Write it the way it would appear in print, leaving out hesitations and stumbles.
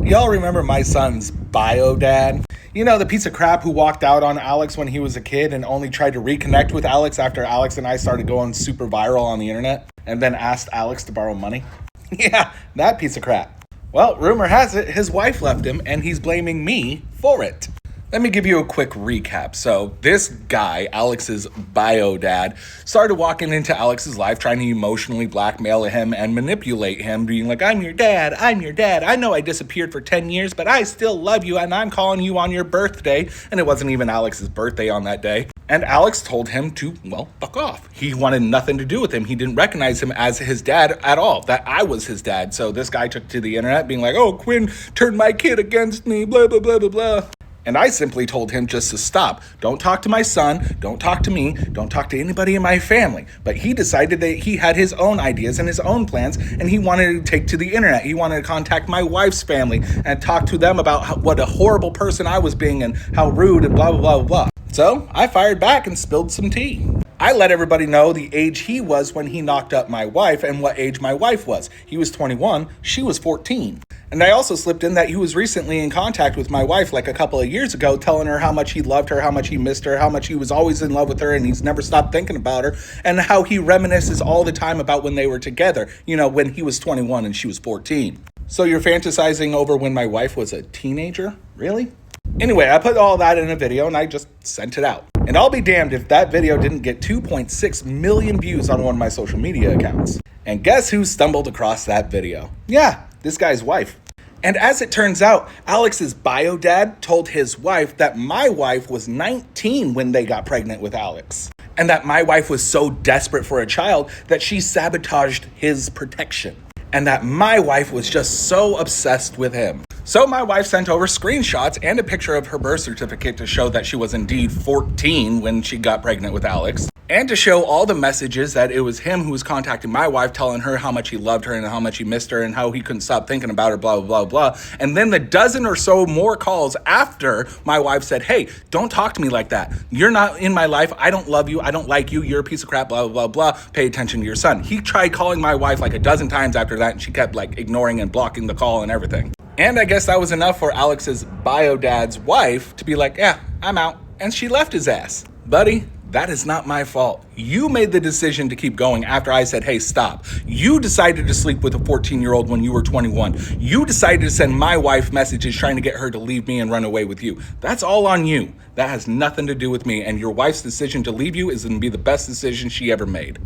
Y'all remember my son's bio dad? You know, the piece of crap who walked out on Alex when he was a kid and only tried to reconnect with Alex after Alex and I started going super viral on the internet and then asked Alex to borrow money? Yeah, that piece of crap. Well, rumor has it his wife left him and he's blaming me for it. Let me give you a quick recap. So this guy, Alex's bio dad, started walking into Alex's life trying to emotionally blackmail him and manipulate him, being like, I'm your dad. I know I disappeared for 10 years, but I still love you and I'm calling you on your birthday. And it wasn't even Alex's birthday on that day. And Alex told him to, well, fuck off. He wanted nothing to do with him. He didn't recognize him as his dad at all, that I was his dad. So this guy took to the internet being like, oh, Quinn turned my kid against me, blah, blah, blah, blah, blah. And I simply told him just to stop. Don't talk to my son. Don't talk to me. Don't talk to anybody in my family. But he decided that he had his own ideas and his own plans, and he wanted to take to the internet. He wanted to contact my wife's family and talk to them about what a horrible person I was being and how rude and blah, blah, blah, blah. So I fired back and spilled some tea. I let everybody know the age he was when he knocked up my wife and what age my wife was. He was 21, she was 14. And I also slipped in that he was recently in contact with my wife like a couple of years ago, telling her how much he loved her, how much he missed her, how much he was always in love with her and he's never stopped thinking about her, and how he reminisces all the time about when they were together, you know, when he was 21 and she was 14. So you're fantasizing over when my wife was a teenager? Really? Anyway, I put all that in a video and I just sent it out. And I'll be damned if that video didn't get 2.6 million views on one of my social media accounts. And guess who stumbled across that video? Yeah, this guy's wife. And as it turns out, Alex's bio dad told his wife that my wife was 19 when they got pregnant with Alex. And that my wife was so desperate for a child that she sabotaged his protection. And that my wife was just so obsessed with him. So my wife sent over screenshots and a picture of her birth certificate to show that she was indeed 14 when she got pregnant with Alex. And to show all the messages that it was him who was contacting my wife, telling her how much he loved her and how much he missed her and how he couldn't stop thinking about her, blah, blah, blah, blah. And then the dozen or so more calls after my wife said, hey, don't talk to me like that. You're not in my life. I don't love you. I don't like you. You're a piece of crap, blah, blah, blah, blah. Pay attention to your son. He tried calling my wife like a dozen times after that, and she kept like ignoring and blocking the call and everything. And I guess that was enough for Alex's bio dad's wife to be like, yeah, I'm out. And she left his ass. Buddy, that is not my fault. You made the decision to keep going after I said, hey, stop. You decided to sleep with a 14-year-old when you were 21. You decided to send my wife messages trying to get her to leave me and run away with you. That's all on you. That has nothing to do with me. And your wife's decision to leave you is going to be the best decision she ever made.